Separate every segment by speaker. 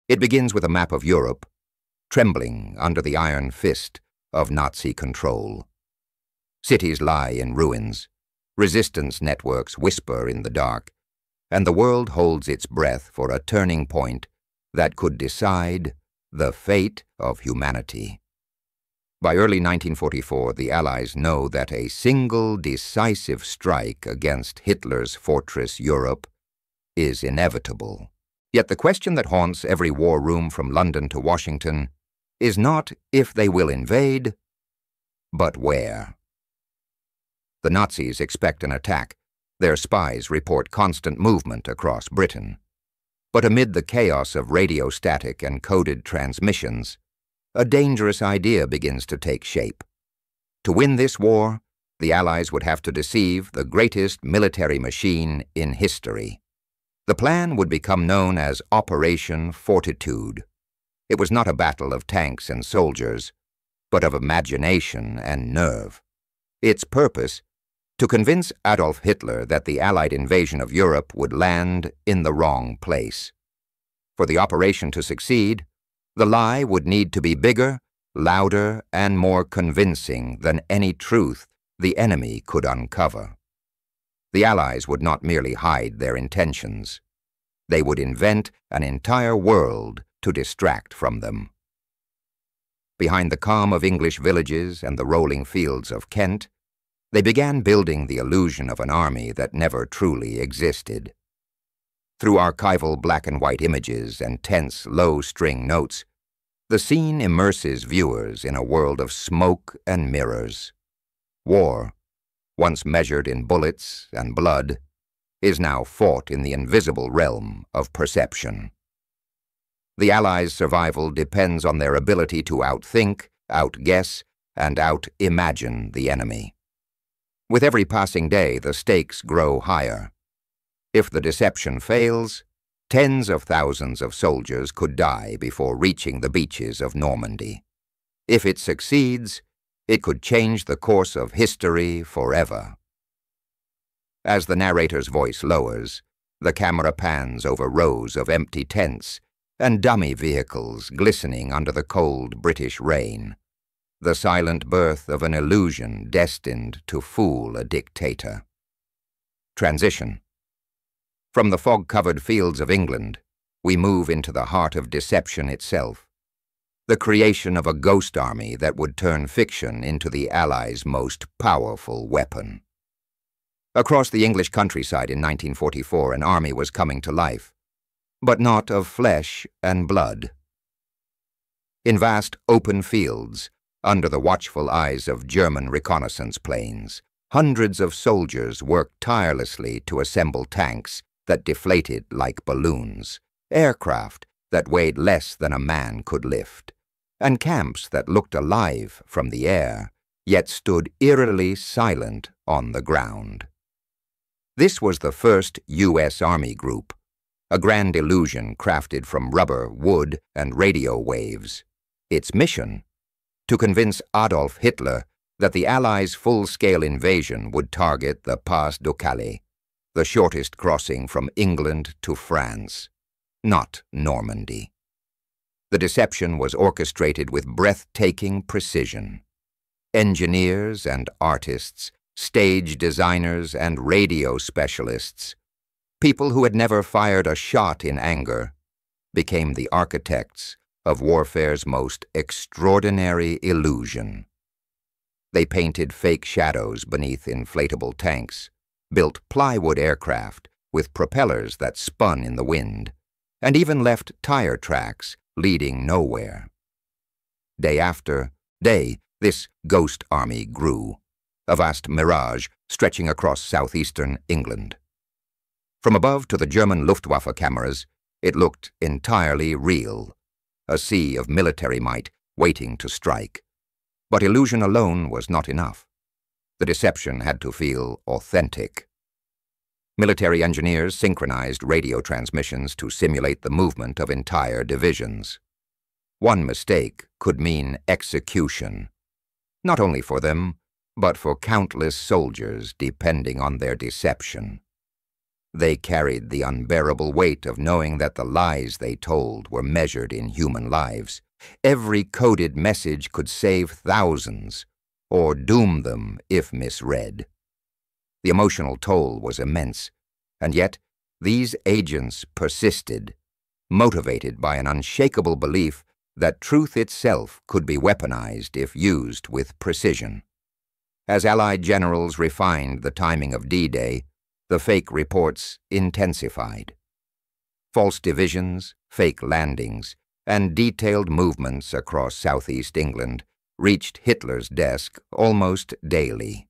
Speaker 1: It begins with a map of Europe, trembling under the iron fist of Nazi control. Cities lie in ruins, resistance networks whisper in the dark, and the world holds its breath for a turning point that could decide the fate of humanity. By early 1944, the Allies know that a single decisive strike against Hitler's fortress Europe is inevitable. Yet the question that haunts every war room from London to Washington is not if they will invade, but where. The Nazis expect an attack. Their spies report constant movement across Britain. But amid the chaos of radio static and coded transmissions, a dangerous idea begins to take shape. To win this war, the Allies would have to deceive the greatest military machine in history. The plan would become known as Operation Fortitude. It was not a battle of tanks and soldiers, but of imagination and nerve. Its purpose: to convince Adolf Hitler that the Allied invasion of Europe would land in the wrong place. For the operation to succeed, the lie would need to be bigger, louder, and more convincing than any truth the enemy could uncover. The Allies would not merely hide their intentions. They would invent an entire world to distract from them. Behind the calm of English villages and the rolling fields of Kent, they began building the illusion of an army that never truly existed. Through archival black-and-white images and tense low-string notes, the scene immerses viewers in a world of smoke and mirrors. War, once measured in bullets and blood, is now fought in the invisible realm of perception. The Allies' survival depends on their ability to outthink, outguess, and out-imagine the enemy. With every passing day, the stakes grow higher. If the deception fails, tens of thousands of soldiers could die before reaching the beaches of Normandy. If it succeeds, it could change the course of history forever. As the narrator's voice lowers, the camera pans over rows of empty tents and dummy vehicles glistening under the cold British rain. The silent birth of an illusion destined to fool a dictator. Transition. From the fog-covered fields of England, we move into the heart of deception itself, the creation of a ghost army that would turn fiction into the Allies' most powerful weapon. Across the English countryside in 1944, an army was coming to life, but not of flesh and blood. In vast open fields, under the watchful eyes of German reconnaissance planes, hundreds of soldiers worked tirelessly to assemble tanks that deflated like balloons, aircraft that weighed less than a man could lift, and camps that looked alive from the air, yet stood eerily silent on the ground. This was the first U.S. Army group, a grand illusion crafted from rubber, wood, and radio waves. Its mission: to convince Adolf Hitler that the Allies' full-scale invasion would target the Pas de Calais, the shortest crossing from England to France, not Normandy. The deception was orchestrated with breathtaking precision. Engineers and artists, stage designers and radio specialists, people who had never fired a shot in anger, became the architects of warfare's most extraordinary illusion. They painted fake shadows beneath inflatable tanks, built plywood aircraft with propellers that spun in the wind, and even left tire tracks leading nowhere. Day after day, this ghost army grew, a vast mirage stretching across southeastern England. From above to the German Luftwaffe cameras, it looked entirely real, a sea of military might waiting to strike. But illusion alone was not enough. The deception had to feel authentic. Military engineers synchronized radio transmissions to simulate the movement of entire divisions. One mistake could mean execution, not only for them, but for countless soldiers depending on their deception. They carried the unbearable weight of knowing that the lies they told were measured in human lives. Every coded message could save thousands, or doom them if misread. The emotional toll was immense, and yet these agents persisted, motivated by an unshakable belief that truth itself could be weaponized if used with precision. As Allied generals refined the timing of D-Day, the fake reports intensified. False divisions, fake landings, and detailed movements across southeast England reached Hitler's desk almost daily.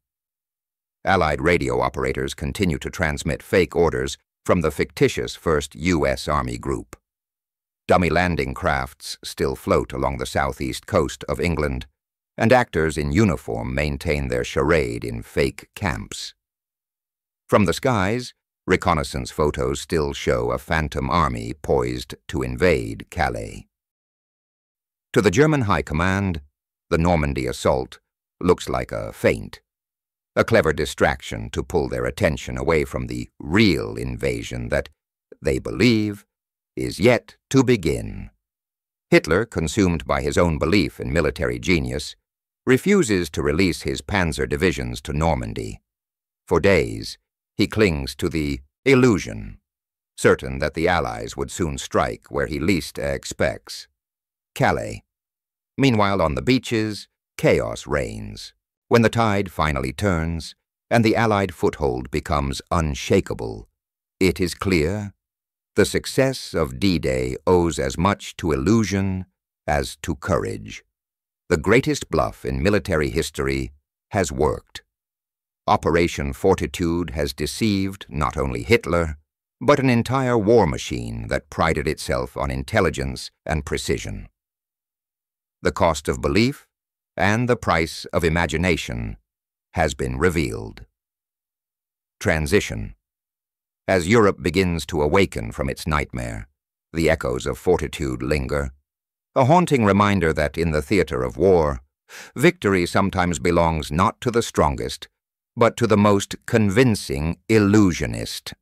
Speaker 1: Allied radio operators continued to transmit fake orders from the fictitious 1st U.S. Army Group. Dummy landing crafts still float along the southeast coast of England, and actors in uniform maintain their charade in fake camps. From the skies, reconnaissance photos still show a phantom army poised to invade Calais. To the German High Command, the Normandy assault looks like a feint, a clever distraction to pull their attention away from the real invasion that, they believe, is yet to begin. Hitler, consumed by his own belief in military genius, refuses to release his panzer divisions to Normandy. For days, he clings to the illusion, certain that the Allies would soon strike where he least expects: Calais. Meanwhile, on the beaches, chaos reigns. When the tide finally turns and the Allied foothold becomes unshakable, it is clear the success of D-Day owes as much to illusion as to courage. The greatest bluff in military history has worked. Operation Fortitude has deceived not only Hitler, but an entire war machine that prided itself on intelligence and precision. The cost of belief and the price of imagination has been revealed. Transition. As Europe begins to awaken from its nightmare, the echoes of Fortitude linger, a haunting reminder that in the theater of war, victory sometimes belongs not to the strongest, but to the most convincing illusionist.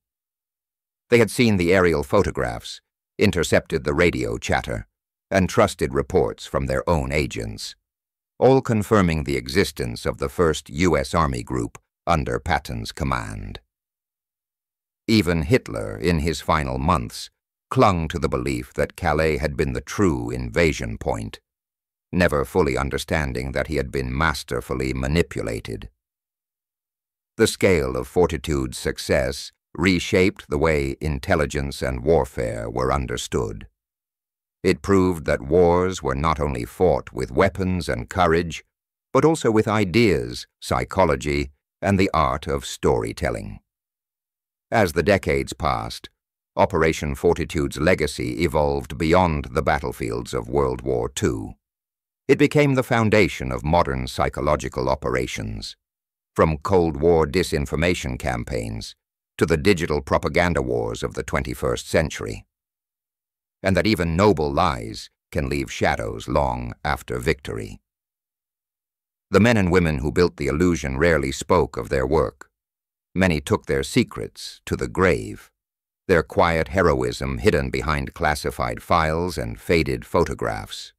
Speaker 1: They had seen the aerial photographs, intercepted the radio chatter, and trusted reports from their own agents, all confirming the existence of the 1st U.S. Army Group under Patton's command. Even Hitler, in his final months, clung to the belief that Calais had been the true invasion point, never fully understanding that he had been masterfully manipulated. The scale of Fortitude's success reshaped the way intelligence and warfare were understood. It proved that wars were not only fought with weapons and courage, but also with ideas, psychology, and the art of storytelling. As the decades passed, Operation Fortitude's legacy evolved beyond the battlefields of World War II. It became the foundation of modern psychological operations, from Cold War disinformation campaigns to the digital propaganda wars of the 21st century. And that even noble lies can leave shadows long after victory. The men and women who built the illusion rarely spoke of their work. Many took their secrets to the grave, their quiet heroism hidden behind classified files and faded photographs.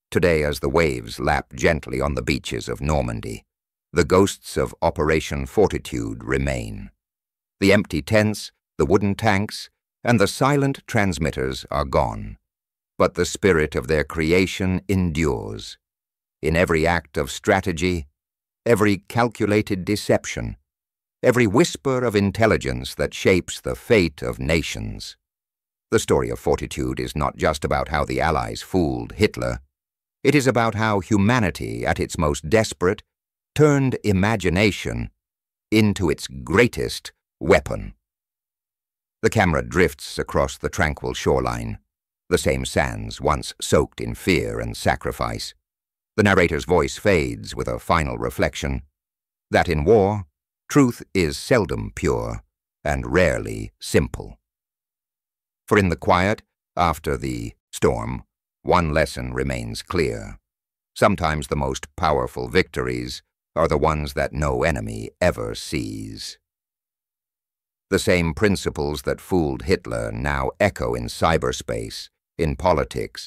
Speaker 1: Today, as the waves lap gently on the beaches of Normandy, the ghosts of Operation Fortitude remain. The empty tents, the wooden tanks, and the silent transmitters are gone, but the spirit of their creation endures. In every act of strategy, every calculated deception, every whisper of intelligence that shapes the fate of nations. The story of Fortitude is not just about how the Allies fooled Hitler. It is about how humanity, at its most desperate, turned imagination into its greatest weapon. The camera drifts across the tranquil shoreline, the same sands once soaked in fear and sacrifice. The narrator's voice fades with a final reflection that in war, truth is seldom pure and rarely simple. For in the quiet, after the storm, one lesson remains clear. Sometimes the most powerful victories are the ones that no enemy ever sees. The same principles that fooled Hitler now echo in cyberspace, in politics,